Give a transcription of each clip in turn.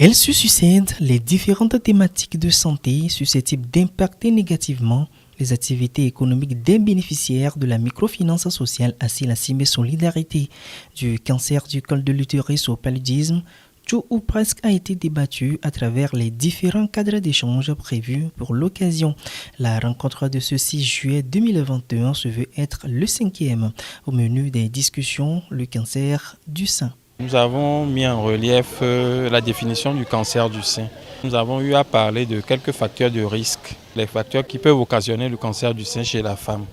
Elle suscite les différentes thématiques de santé susceptibles d'impacter négativement les activités économiques des bénéficiaires de la microfinance sociale Asilasimé Solidarité, du cancer du col de l'utérus au paludisme. Tout ou presque a été débattu à travers les différents cadres d'échange prévus pour l'occasion. La rencontre de ce 6 juillet 2021 se veut être le 5e. Au menu des discussions, le cancer du sein. Nous avons mis en relief la définition du cancer du sein. Nous avons eu à parler de quelques facteurs de risque, les facteurs qui peuvent occasionner le cancer du sein chez la femme.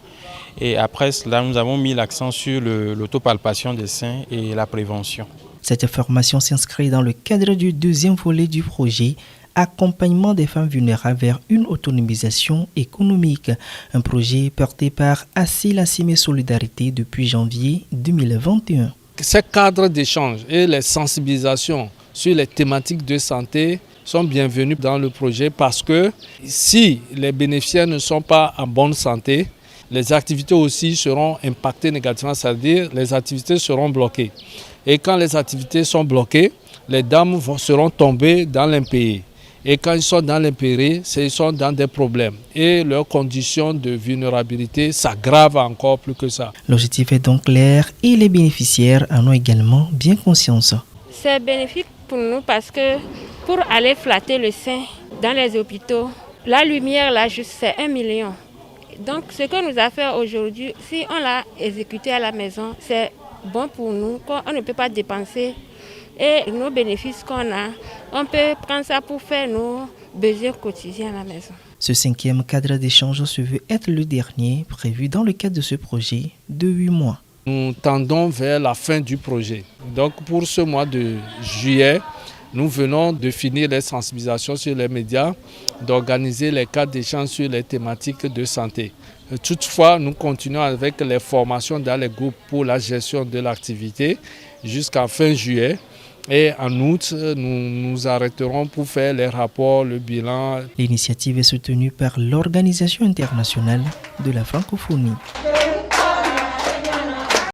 Et après cela, nous avons mis l'accent sur l'autopalpation des seins et la prévention. Cette formation s'inscrit dans le cadre du deuxième volet du projet Accompagnement des femmes vulnérables vers une autonomisation économique, un projet porté par Asilasimé Solidarité depuis janvier 2021. Ces cadres d'échange et les sensibilisations sur les thématiques de santé sont bienvenus dans le projet parce que si les bénéficiaires ne sont pas en bonne santé, les activités aussi seront impactées négativement, c'est-à-dire les activités seront bloquées. Et quand les activités sont bloquées, les dames seront tombées dans l'impayé. Et quand ils sont dans l'impayé, ils sont dans des problèmes. Et leurs conditions de vulnérabilité s'aggravent encore plus que ça. L'objectif est donc clair et les bénéficiaires en ont également bien conscience. C'est bénéfique pour nous parce que pour aller flatter le sein dans les hôpitaux, la lumière là juste c'est 1 million. Donc ce que nous avons fait aujourd'hui, si on l'a exécuté à la maison, c'est bon pour nous, on ne peut pas dépenser. Et nos bénéfices qu'on a, on peut prendre ça pour faire nos besoins quotidiens à la maison. Ce 5e cadre d'échange se veut être le dernier prévu dans le cadre de ce projet de 8 mois. Nous tendons vers la fin du projet. Donc pour ce mois de juillet, nous venons de finir les sensibilisations sur les médias, d'organiser les cadres d'échange sur les thématiques de santé. Toutefois, nous continuons avec les formations dans les groupes pour la gestion de l'activité jusqu'à fin juillet. Et en août, nous nous arrêterons pour faire les rapports, le bilan. L'initiative est soutenue par l'Organisation internationale de la francophonie.